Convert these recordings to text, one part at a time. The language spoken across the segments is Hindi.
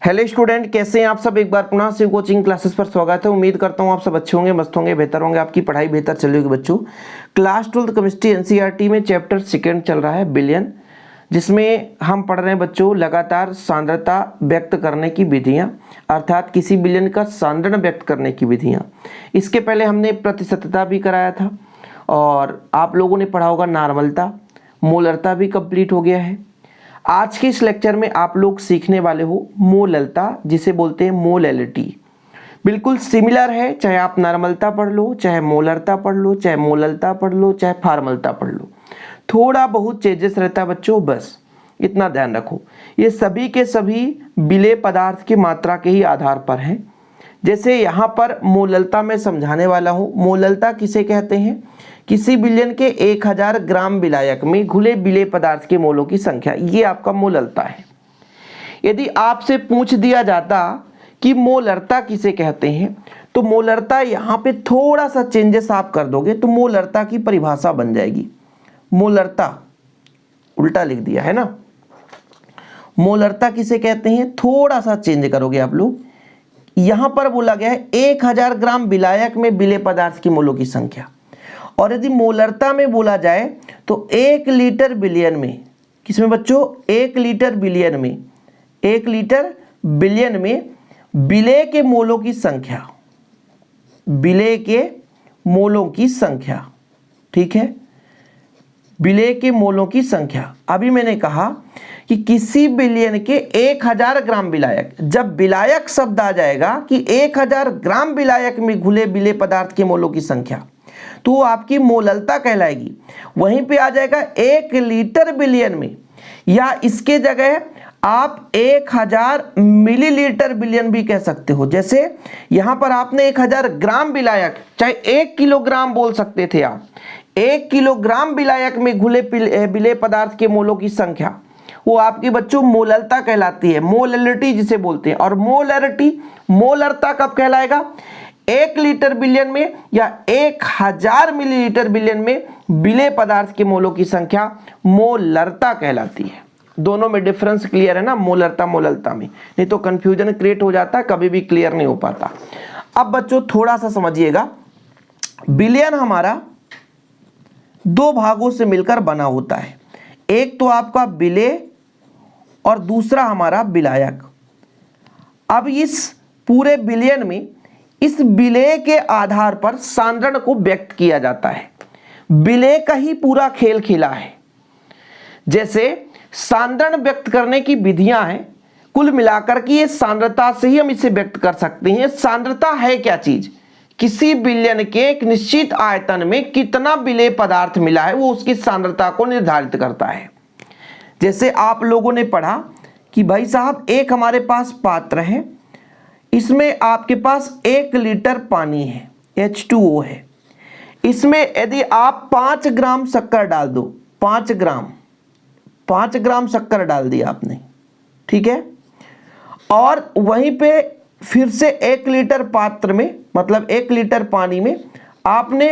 हेलो स्टूडेंट, कैसे हैं आप सब। एक बार पुनः शिव कोचिंग क्लासेस पर स्वागत है। उम्मीद करता हूं आप सब अच्छे होंगे, मस्त होंगे, बेहतर होंगे, आपकी पढ़ाई बेहतर चल रही होगी। बच्चों, क्लास 12 केमिस्ट्री एनसीईआरटी में चैप्टर सेकंड चल रहा है बिलियन, जिसमें हम पढ़ रहे हैं बच्चों लगातार सांद्रता व्यक्त करने की विधियां, अर्थात किसी बिलियन का सांद्रण व्यक्त करने की विधियां। इसके पहले हमने प्रतिशतता भी कराया था और आप लोगों ने पढ़ा होगा नॉर्मलता, मोलरता भी कंप्लीट हो गया है। आज के इस लेक्चर में आप लोग सीखने वाले हो मोललता, जिसे बोलते हैं मोलैलिटी। बिल्कुल सिमिलर है, चाहे आप नॉर्मलता पढ़ लो, चाहे मोलरता पढ़ लो, चाहे मोललता पढ़ लो, चाहे फॉर्मलता पढ़ लो। थोड़ा बहुत चेंजेस रहता है बच्चों, बस इतना ध्यान रखो। ये सभी के सभी विलेय पदार्थ की मात्रा के ही आधार पर हैं। जैसे यहाँ पर मोललता में समझाने वाला हूँ। मोललता किसे कहते हैं? किसी बिलियन के 1000 ग्राम विलायक में घुले विलेय पदार्थ के मोलों की संख्या, ये आपका मोललता है। यदि आपसे पूछ दिया जाता कि मोलरता किसे कहते हैं, तो मोलरता यहाँ पे थोड़ा सा चेंजेस आप कर दोगे तो मोलरता की परिभाषा बन जाएगी। मोलरता उल्टा लिख दिया है ना। मोलरता किसे कहते हैं, थोड़ा सा चेंज करोगे आप लोग। यहां पर बोला गया है 1000 ग्राम विलायक में विलेय पदार्थ के मोलों की संख्या, और यदि मोलरता में बोला जाए तो 1 लीटर बिलियन में, किसमें बच्चों? 1 लीटर बिलियन में, 1 लीटर बिलियन में विलेय के मोलों की संख्या, विलेय के मोलों की संख्या, ठीक है, विलेय के मोलों की संख्या। अभी मैंने कहा कि किसी बिलियन के 1000 ग्राम विलायक, जब विलायक शब्द आ जाएगा कि 1000 ग्राम विलायक में घुले विलेय पदार्थ के मोलों की संख्या, तो वो आपकी मोललता कहलाएगी। वहीं पे आ जाएगा 1 लीटर बिलियन में, या इसके जगह आप 1000 मिलीलीटर बिलियन भी कह सकते हो। जैसे यहां पर आपने 1000 ग्राम विलायक, चाहे 1 किलोग्राम बोल सकते थे आप, 1 किलोग्राम विलायक में घुले विलेय पदार्थ के मोलों की संख्या, वो आपकी बच्चों मोललता कहलाती है, मोलैलिटी जिसे बोलते हैं। और मोलरता कब कहलाएगा? 1 लीटर बिलियन में या 1000 मिलीलीटर बिलियन में विलेय पदार्थ के मोलों की संख्या मोलरता कहलाती है। दोनों में डिफरेंस क्लियर है ना, मोलरता मोललता में, नहीं तो कंफ्यूजन क्रिएट हो जाता, कभी भी क्लियर नहीं हो पाता। अब बच्चों थोड़ा सा समझिएगा, बिलियन हमारा 2 भागों से मिलकर बना होता है। एक तो आपका विलेय और दूसरा हमारा विलायक। अब इस पूरे बिलियन में इस विलेय के आधार पर सांद्रण को व्यक्त किया जाता है। विलेय का ही पूरा खेल खेला है। जैसे सांद्रण व्यक्त करने की विधियां हैं, कुल मिलाकर की ये सांद्रता से ही हम इसे व्यक्त कर सकते हैं। सांद्रता है क्या चीज? किसी बिलियन के एक निश्चित आयतन में कितना विलेय पदार्थ मिला है, वो उसकी सांद्रता को निर्धारित करता है। जैसे आप लोगों ने पढ़ा कि भाई साहब, एक हमारे पास पात्र है, इसमें आपके पास 1 लीटर पानी है, H2O है। इसमें यदि आप 5 ग्राम शक्कर डाल दो, 5 ग्राम शक्कर डाल दिया आपने, ठीक है, और वहीं पे फिर से 1 लीटर पात्र में, मतलब 1 लीटर पानी में आपने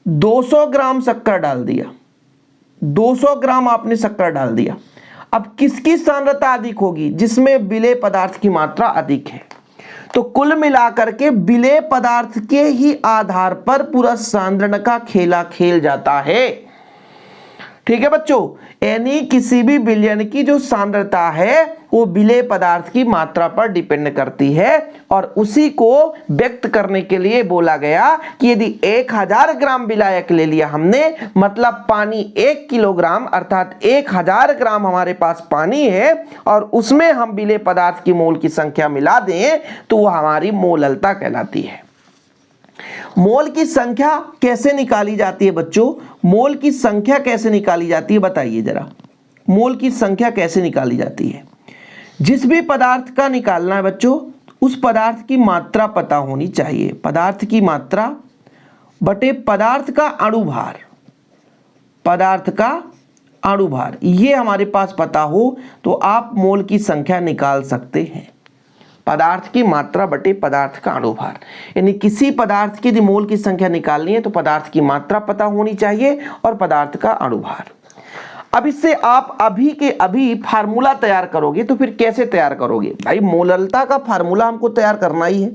200 ग्राम शक्कर डाल दिया, 200 ग्राम आपने शक्कर डाल दिया। अब किसकी सांद्रता अधिक होगी? जिसमें विलेय पदार्थ की मात्रा अधिक है। तो कुल मिलाकर के विलेय पदार्थ के ही आधार पर पूरा सांद्रण का खेला खेल जाता है। ठीक है बच्चों, यानी किसी भी बिलियन की जो सांद्रता है वो विलेय पदार्थ की मात्रा पर डिपेंड करती है, और उसी को व्यक्त करने के लिए बोला गया कि यदि 1000 ग्राम विलायक ले लिया हमने, मतलब पानी 1 किलोग्राम, अर्थात 1000 ग्राम हमारे पास पानी है, और उसमें हम विलेय पदार्थ की मोल की संख्या मिला दें तो वो हमारी मोललता कहलाती है। मोल की संख्या कैसे निकाली जाती है बच्चों? मोल की संख्या कैसे निकाली जाती है बताइए जरा। मोल की संख्या कैसे निकाली जाती है? जिस भी पदार्थ का निकालना है बच्चों, उस पदार्थ की मात्रा पता होनी चाहिए। पदार्थ की मात्रा बटे पदार्थ का अणुभार, पदार्थ का अणुभार, ये हमारे पास पता हो तो आप मोल की संख्या निकाल सकते हैं। पदार्थ की मात्रा बटे पदार्थ का अणुभार, यानी किसी पदार्थ की यदि मोल की संख्या निकालनी है तो पदार्थ की मात्रा पता होनी चाहिए और पदार्थ का अणुभार। अब इससे आप अभी के अभी फार्मूला तैयार करोगे तो फिर कैसे तैयार करोगे भाई? मोलरता का फार्मूला हमको तैयार करना ही है,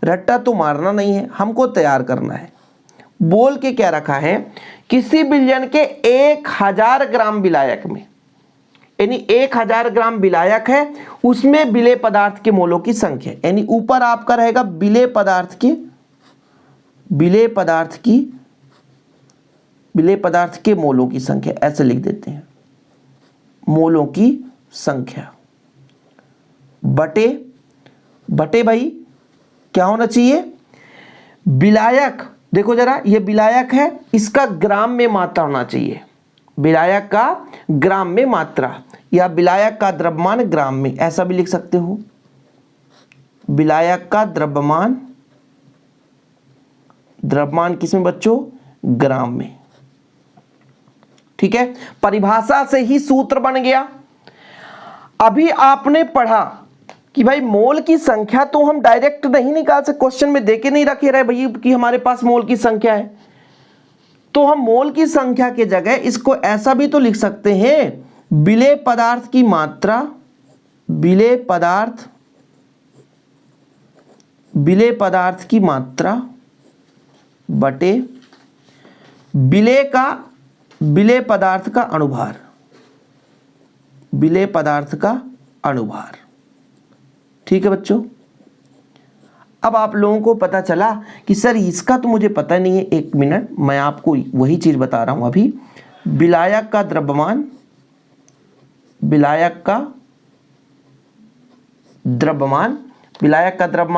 रट्टा तो मारना नहीं है, हमको तैयार करना है। बोल के क्या रखा है? किसी विलयन के 1000 ग्राम विलायक में, यानी 1000 ग्राम विलायक है, उसमें विलेय पदार्थ के मोलों की संख्या, यानी ऊपर आपका रहेगा विलेय पदार्थ के मोलों की संख्या, ऐसे लिख देते हैं, मोलों की संख्या बटे भाई क्या होना चाहिए? विलायक, देखो जरा, ये विलायक है, इसका ग्राम में मात्रा होना चाहिए, विलायक का ग्राम में मात्रा, या विलायक का द्रव्यमान ग्राम में, ऐसा भी लिख सकते हो, विलायक का द्रव्यमान किसमें बच्चों? ग्राम में। ठीक है, परिभाषा से ही सूत्र बन गया। अभी आपने पढ़ा कि भाई मोल की संख्या तो हम डायरेक्ट नहीं निकाल सकते, क्वेश्चन में देके नहीं रखे रहे भाई कि हमारे पास मोल की संख्या है, तो हम मोल की संख्या के जगह इसको ऐसा भी तो लिख सकते हैं, विलेय पदार्थ की मात्रा, विलेय पदार्थ की मात्रा बटे विलेय पदार्थ का अनुभार, विलेय पदार्थ का अनुभार। ठीक है बच्चों, अब आप लोगों को पता चला कि सर इसका तो मुझे पता नहीं है, एक मिनट मैं आपको वही चीज बता रहा हूं अभी। विलायक का द्रव्यमान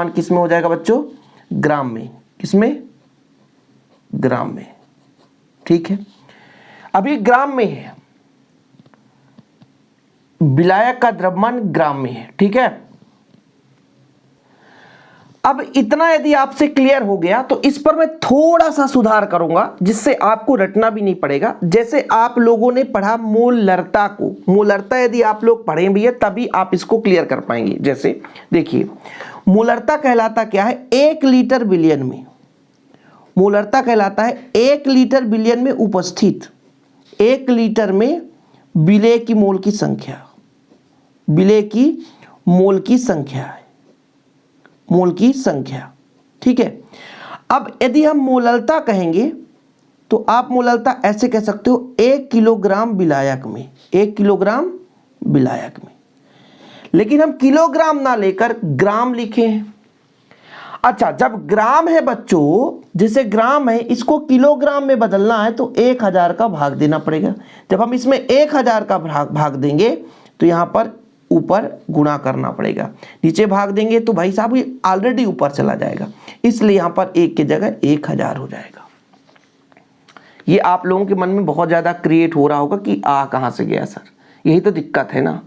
किस में हो जाएगा बच्चों? ग्राम में। किसमें? ग्राम में। ठीक है, अभी ग्राम में है, विलायक का द्रव्यमान ग्राम में है। ठीक है, अब इतना यदि आपसे क्लियर हो गया तो इस पर मैं थोड़ा सा सुधार करूंगा जिससे आपको रटना भी नहीं पड़ेगा। जैसे आप लोगों ने पढ़ा मोलरता को, मोलरता यदि आप लोग पढ़े भैया तभी आप इसको क्लियर कर पाएंगे। जैसे देखिए, मोलरता कहलाता क्या है? 1 लीटर विलयन में, मोलरता कहलाता है 1 लीटर विलयन में उपस्थित, 1 लीटर में विलेय की मोल की संख्या, विलेय की मोल की संख्या है, मोल की संख्या। ठीक है, अब यदि हम मोलरता कहेंगे तो आप मोलरता ऐसे कह सकते हो 1 किलोग्राम विलायक में, 1 किलोग्राम विलायक में, लेकिन हम किलोग्राम ना लेकर ग्राम लिखे हैं। अच्छा, जब ग्राम है बच्चों, जैसे ग्राम है, इसको किलोग्राम में बदलना है तो 1000 का भाग देना पड़ेगा। जब हम इसमें 1000 का भाग देंगे तो यहां पर ऊपर गुणा करना पड़ेगा, नीचे भाग देंगे तो भाई साहब ये ऑलरेडी ऊपर चला जाएगा, इसलिए यहां पर 1 की जगह 1000 हो जाएगा। ये आप लोगों के मन में बहुत ज्यादा क्रिएट हो रहा होगा कि कहां से गया सर, यही तो दिक्कत है ना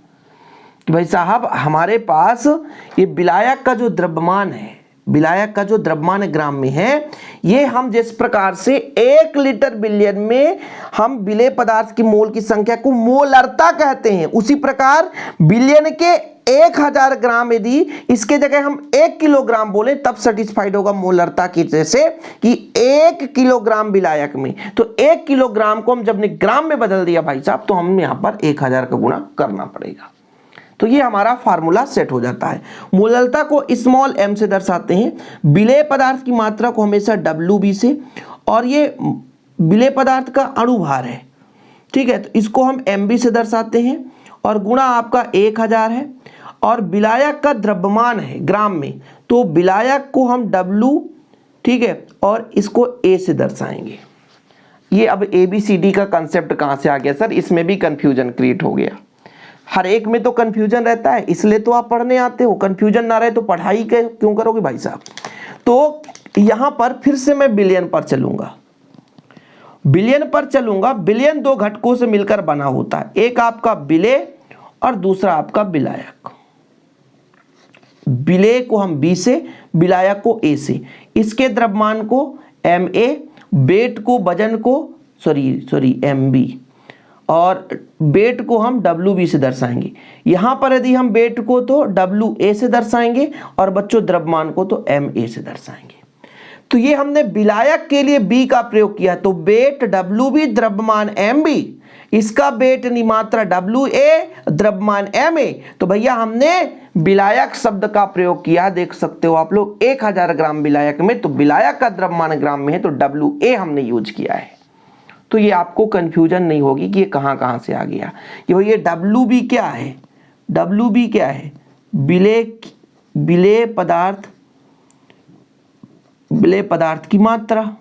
कि भाई साहब हमारे पास ये विलायक का जो द्रव्यमान है, विलायक का जो द्रव्यमान ग्राम में है, ये हम जिस प्रकार से 1 लीटर विलयन में हम विलेय पदार्थ की मोल की संख्या को मोलरता कहते हैं, उसी प्रकार विलयन के 1000 ग्राम यदि इसके जगह हम 1 किलोग्राम बोले तब सेटिस्फाइड होगा मोलरता की, जैसे कि 1 किलोग्राम विलायक में, तो 1 किलोग्राम को हम जब ने ग्राम में बदल दिया भाई साहब तो हम यहां पर 1000 का गुणा करना पड़ेगा। तो ये हमारा फार्मूला सेट हो जाता है। मोलरता को स्मॉल m से दर्शाते हैं, विलेय पदार्थ की मात्रा को हमेशा WB से, और ये विलेय पदार्थ का अणुभार है। ठीक है, तो इसको हम MB से दर्शाते हैं, और गुणा आपका 1000 है, और विलायक का द्रव्यमान है ग्राम में, तो विलायक को हम W, ठीक है, और इसको A से दर्शाएंगे। ये अब ABCD का कंसेप्ट कहां से आ गया सर? इसमें भी कंफ्यूजन क्रिएट हो गया। हर एक में तो कंफ्यूजन रहता है, इसलिए तो आप पढ़ने आते हो। कंफ्यूजन ना रहे तो पढ़ाई क्यों करोगे भाई साहब? तो यहां पर फिर से मैं बिलियन पर चलूंगा, बिलियन 2 घटकों से मिलकर बना होता है, एक आपका विलेय और दूसरा आपका विलायक। विलेय को हम B से, विलायक को A से, इसके द्रव्यमान को MA, वेट को, वजन को MB, और वेट को हम WB से दर्शाएंगे। यहां पर यदि हम वेट को तो WA से दर्शाएंगे और बच्चों द्रव्यमान को तो MA से दर्शाएंगे। तो ये हमने विलायक के लिए B का प्रयोग किया, तो वेट WB, द्रव्यमान MB, इसका बेटनी मात्रा WA, द्रव्यमान MA। तो भैया हमने विलायक शब्द का प्रयोग किया, देख सकते हो आप लोग 1000 ग्राम विलायक में, तो विलायक का द्रव्यमान ग्राम में है तो WA हमने यूज किया है। तो ये आपको कंफ्यूजन नहीं होगी कि ये कहाँ कहाँ से आ गया। ये भैया WB क्या है, WB क्या है, विलेय पदार्थ की मात्रा,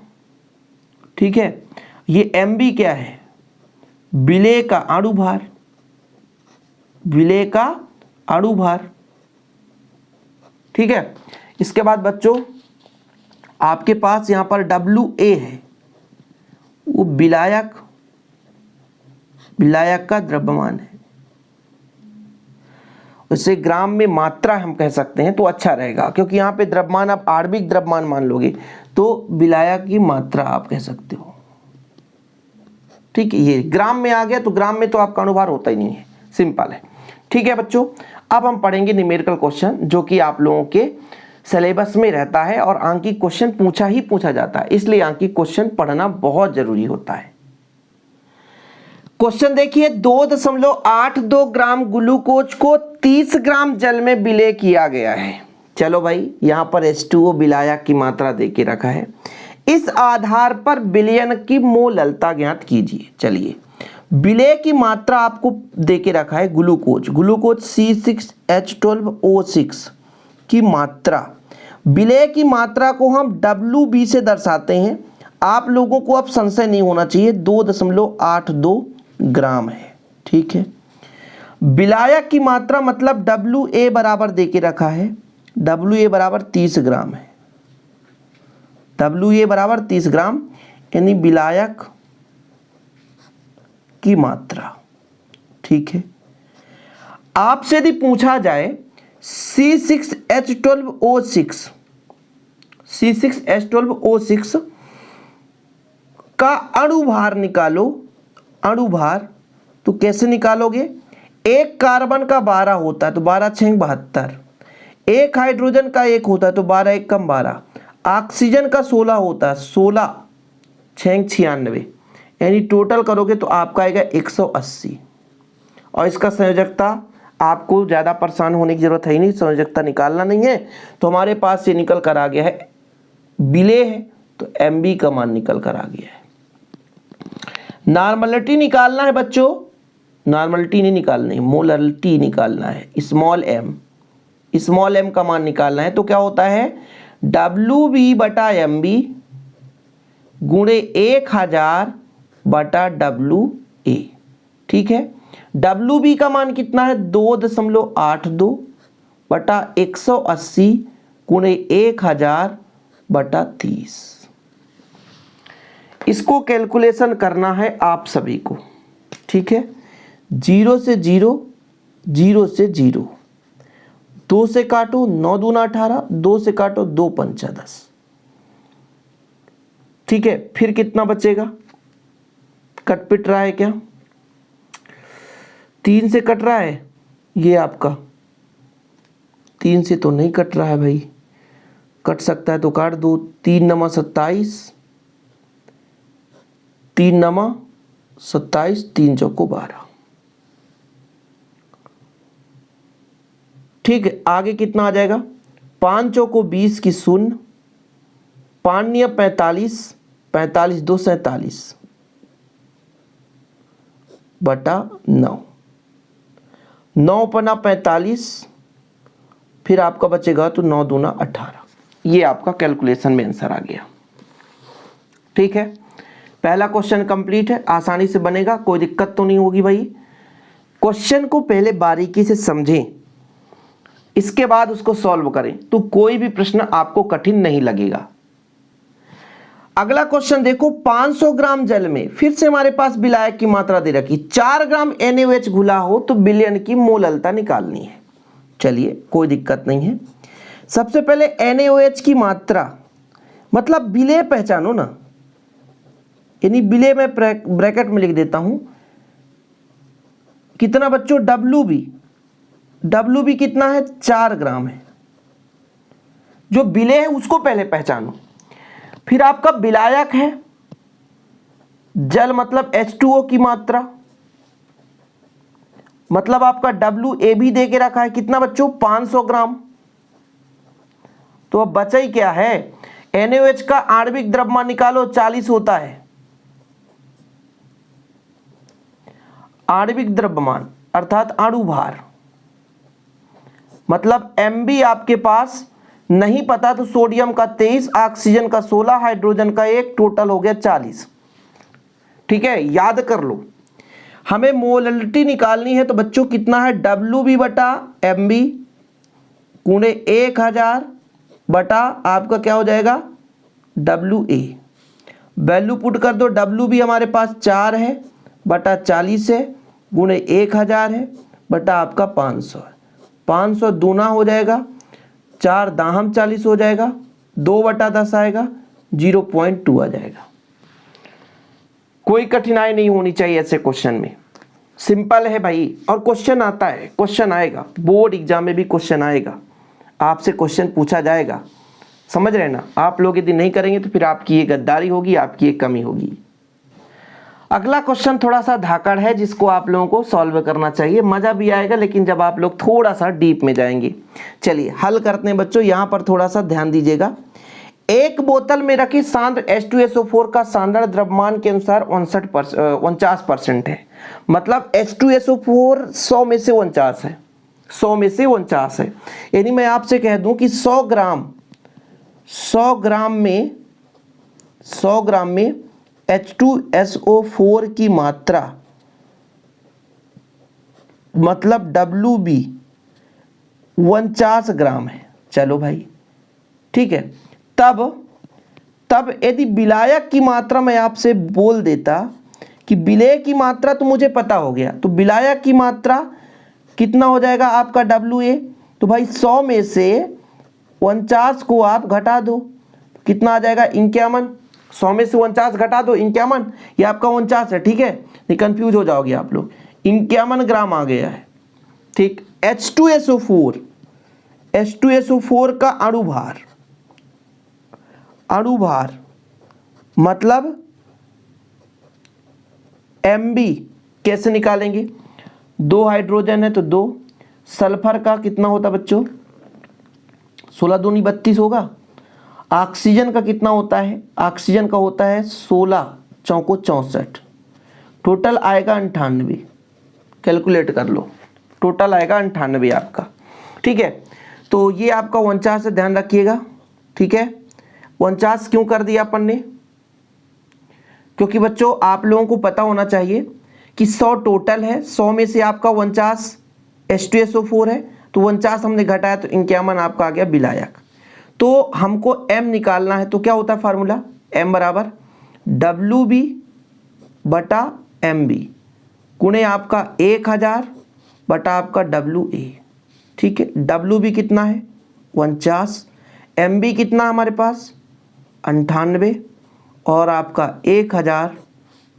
ठीक है। ये MB क्या है, विलेय का अणुभार, विलेय का अणुभार, ठीक है। इसके बाद बच्चों आपके पास यहां पर WA है, वो विलायक का द्रव्यमान है, उसे ग्राम में मात्रा हम कह सकते हैं तो अच्छा रहेगा, क्योंकि यहाँ पे द्रव्यमान आप आणविक द्रव्यमान मान लोगे तो विलायक की मात्रा आप कह सकते हो, ठीक है। ये ग्राम में आ गया तो ग्राम में तो आपका अणुभार होता ही नहीं है, सिंपल है, ठीक है बच्चों। अब हम पढ़ेंगे न्यूमेरिकल क्वेश्चन, जो कि आप लोगों के सिलेबस में रहता है और आंकिक क्वेश्चन पूछा जाता है, इसलिए आंकिक क्वेश्चन पढ़ना बहुत जरूरी होता है। क्वेश्चन देखिए, 2.82 ग्राम ग्लूकोज को 30 ग्राम जल में विलय किया गया है। चलो भाई, यहां पर H2O विलायक की मात्रा देके रखा है, इस आधार पर विलयन की मोललता ज्ञात कीजिए। चलिए, विलय की मात्रा आपको देके रखा है, ग्लूकोज C6H12O6 की मात्रा, विलय की मात्रा को हम WB से दर्शाते हैं। आप लोगों को अब संशय नहीं होना चाहिए, 2.82 ग्राम है, ठीक है। विलायक की मात्रा मतलब WA बराबर देके रखा है, WA बराबर 30 ग्राम है, WA बराबर 30 ग्राम, यानी विलायक की मात्रा, ठीक है। आपसे यदि पूछा जाए C6H12O6 का अणुभार निकालो, अणुभार, तो कैसे निकालोगे? एक कार्बन का 12 होता है तो 12 6 72, एक हाइड्रोजन का 1 होता है तो 12 1 कम 12, ऑक्सीजन का 16 होता है, 16 6 96, यानी टोटल करोगे तो आपका आएगा 180। और इसका संयोजकता आपको ज़्यादा परेशान होने की जरूरत है ही नहीं, संयोजकता निकालना नहीं है, तो हमारे पास ये निकल कर आ गया है, विलेय है तो MB का मान निकल कर आ गया है। नॉर्मलिटी निकालना है बच्चों, नॉर्मलिटी नहीं निकालनी है, मोलरिटी निकालना है, स्मॉल m का मान निकालना है। तो क्या होता है, WB बटा MB गुणे 1000 बटा WA, ठीक है। WB का मान कितना है, 2.82 बटा 180 गुणे 1000 बटा 30। इसको कैलकुलेशन करना है आप सभी को, ठीक है। 0 से 0, 0 से 0, 2 से काटो 9 दूना 18, 2 से काटो 2 पंचा 10, ठीक है। फिर कितना बचेगा, कट पिट रहा है क्या, 3 से कट रहा है, ये आपका 3 से तो नहीं कट रहा है भाई, कट सकता है तो काट दो, 3 नमा 27, 3 नमा 27, 3 चौको 12, ठीक है। आगे कितना आ जाएगा, 5 चौको 20 की 0, 5 निया 45, 45 2 47 बटा 9, 9 पना 45, फिर आपका बचेगा तो 9 दूना 18। ये आपका कैलकुलेशन में आंसर आ गया, ठीक है। पहला क्वेश्चन कंप्लीट है, आसानी से बनेगा, कोई दिक्कत तो नहीं होगी भाई। क्वेश्चन को पहले बारीकी से समझें, इसके बाद उसको सॉल्व करें, तो कोई भी प्रश्न आपको कठिन नहीं लगेगा। अगला क्वेश्चन देखो, 500 ग्राम जल में, फिर से हमारे पास विलायक की मात्रा दे रखी, 4 ग्राम NaOH घुला हो तो विलयन की मोललता निकालनी है। चलिए, कोई दिक्कत नहीं है। सबसे पहले NaOH की मात्रा मतलब विलय पहचानो ना, यानी विलय में ब्रैकेट में लिख देता हूं, कितना बच्चों, WB कितना है, 4 ग्राम है। जो विलय है उसको पहले पहचानो, फिर आपका विलायक है, जल मतलब H2O की मात्रा, मतलब आपका WA भी दे के रखा है कितना बच्चों, 500 ग्राम। तो अब बचा ही क्या है, NaOH का आणविक द्रव्यमान निकालो, 40 होता है आणविक द्रव्यमान अर्थात अणु भार। मतलब Mb आपके पास नहीं पता तो सोडियम का 23, ऑक्सीजन का 16, हाइड्रोजन का 1, टोटल हो गया 40। ठीक है, याद कर लो। हमें मोलरिटी निकालनी है तो बच्चों कितना है, WB बटा MB गुणे 1000 बटा आपका क्या हो जाएगा WA। वैल्यू पुट कर दो, WB हमारे पास 4 है बटा 40 है गुणे 1000 है बटा आपका 500 है। 500 दूना हो जाएगा, 4 दाहम 40 हो जाएगा, 2 बटा 10 आएगा, 0.2 आ जाएगा। कोई कठिनाई नहीं होनी चाहिए ऐसे क्वेश्चन में, सिंपल है भाई। और क्वेश्चन आता है, क्वेश्चन आएगा, बोर्ड एग्जाम में भी क्वेश्चन आएगा, आपसे क्वेश्चन पूछा जाएगा, समझ रहे ना। आप लोग यदि नहीं करेंगे तो फिर आपकी ये गद्दारी होगी, आपकी ये कमी होगी। अगला क्वेश्चन थोड़ा सा धाकड़ है जिसको आप लोगों को सॉल्व करना चाहिए, मजा भी आएगा लेकिन जब आप लोग थोड़ा सा डीप में जाएंगे। चलिए हल करते हैं बच्चों, यहाँ पर थोड़ा सा ध्यान दीजिएगा। एक बोतल में रखी सांद्र H2SO4 का सांद्र द्रव्यमान के अनुसार 49% है। मतलब H2SO4 100 में से 49 है, 100 में से 49 है। यानी मैं आपसे कह दूं कि 100 ग्राम में H2SO4 की मात्रा मतलब WB 49 ग्राम है। चलो भाई ठीक है, तब यदि विलायक की मात्रा मैं आपसे बोल देता कि विलेय की मात्रा तो मुझे पता हो गया, तो विलायक की मात्रा कितना हो जाएगा आपका WA। तो भाई 100 में से 49 को आप घटा दो, कितना आ जाएगा 51। 100 में से 49 घटा दो 51, ये आपका 49 है। ठीक है, नहीं कंफ्यूज हो जाओगे आप लोग, 51 ग्राम आ गया है। ठीक, H2SO4 का अणु भार मतलब Mb कैसे निकालेंगे, 2 हाइड्रोजन है तो 2, सल्फर का कितना होता बच्चों 16 दूनी 32 होगा। ऑक्सीजन का कितना होता है, ऑक्सीजन का होता है 16 चौको 64, टोटल आएगा 98। कैलकुलेट कर लो, टोटल आएगा 98 आपका। ठीक है, तो ये आपका 49 से ध्यान रखिएगा। ठीक है, 49 क्यों कर दिया अपन ने, क्योंकि बच्चों आप लोगों को पता होना चाहिए कि 100 टोटल है, 100 में से आपका 49 H2SO4 है, तो 49 हमने घटाया तो 51 आपका आ गया विलायक। तो हमको M निकालना है, तो क्या होता है फार्मूला, M बराबर WB बटा MB गुणे आपका 1000 बटा आपका WA। ठीक है, WB कितना है 49, MB कितना हमारे पास 98 और आपका 1000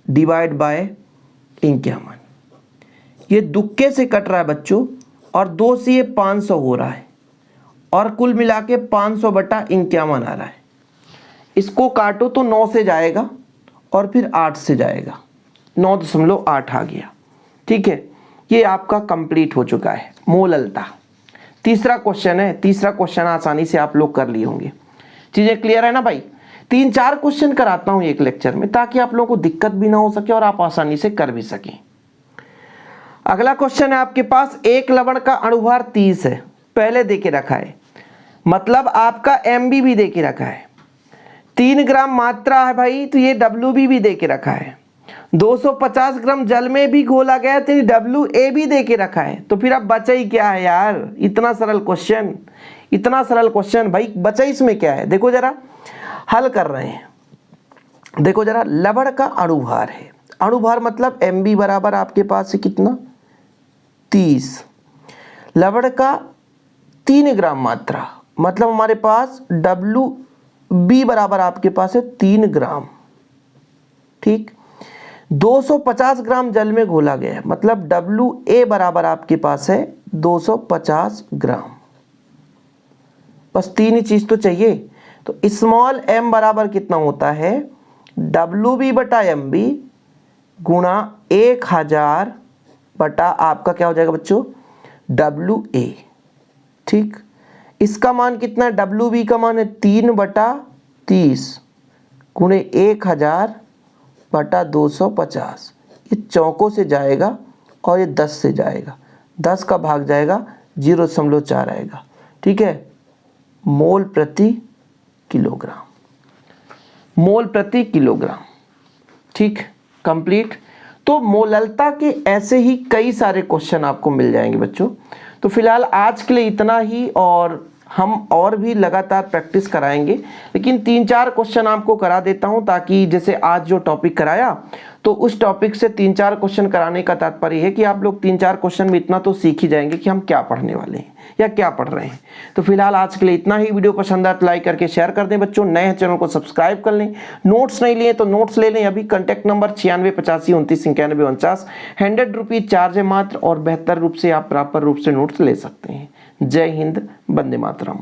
डिवाइड बाय 51। ये दुक्के से कट रहा है बच्चों, और 2 से ये 500 हो रहा है, और कुल मिला के 500 बटा 51 आ रहा है। इसको काटो तो 9 से जाएगा और फिर 8 से जाएगा, 9.8 आ गया। ठीक है, ये आपका कंप्लीट हो चुका है मोललता। तीसरा क्वेश्चन है, तीसरा क्वेश्चन आसानी से आप लोग कर लिए होंगे। चीजें क्लियर है ना भाई। 3-4 क्वेश्चन कराता हूं एक लेक्चर में ताकि आप लोगों को दिक्कत भी ना हो सके और आप आसानी से कर भी सकें। अगला क्वेश्चन है आपके पास, एक लवण का अणुभार 30 है, पहले देके रखा है, मतलब आपका MB भी देके रखा है, 3 ग्राम मात्रा है भाई, तो ये WB भी देके रखा है, 250 ग्राम जल में भी घोला गया है, तो WA भी देके रखा है। तो फिर अब बचा ही क्या है यार, इतना सरल क्वेश्चन, इतना सरल क्वेश्चन भाई, बचा इसमें क्या है। देखो जरा हल कर रहे हैं, देखो जरा, लवण का अणुभार है, अणुभार मतलब MB बराबर आपके पास है कितना 30, लवण का 3 ग्राम मात्रा मतलब हमारे पास WB बराबर आपके पास है 3 ग्राम। ठीक, 250 ग्राम जल में घोला गया है, मतलब WA बराबर आपके पास है 250 ग्राम। बस 3 ही चीज तो चाहिए। तो स्मॉल m बराबर कितना होता है WB बटा MB गुणा 1000 बटा आपका क्या हो जाएगा बच्चों, WA। ठीक, इसका मान कितना है, WB का मान है 3/30 गुणे 1000 बटा 250। ये चौकों से जाएगा और ये 10 से जाएगा, 10 का भाग जाएगा 0.4 आएगा। ठीक है, मोल प्रति किलोग्राम, मोल प्रति किलोग्राम। ठीक, कंप्लीट। तो मोललता के ऐसे ही कई सारे क्वेश्चन आपको मिल जाएंगे बच्चों। तो फिलहाल आज के लिए इतना ही, और हम और भी लगातार प्रैक्टिस कराएंगे, लेकिन 3-4 क्वेश्चन आपको करा देता हूं, ताकि जैसे आज जो टॉपिक कराया तो उस टॉपिक से 3-4 क्वेश्चन कराने का तात्पर्य है कि आप लोग 3-4 क्वेश्चन में इतना तो सीख ही जाएंगे कि हम क्या पढ़ने वाले हैं या क्या पढ़ रहे हैं। तो फिलहाल आज के लिए इतना ही। वीडियो पसंद आए तो लाइक करके शेयर कर दें बच्चों, नए चैनल को सब्सक्राइब कर लें, नोट्स नहीं लिए तो नोट्स ले लें। अभी कॉन्टैक्ट नंबर 9685299149, 100 रुपीज चार्ज है मात्र, और बेहतर रूप से आप प्रॉपर रूप से नोट्स ले सकते हैं। जय हिंद, वंदे मातरम।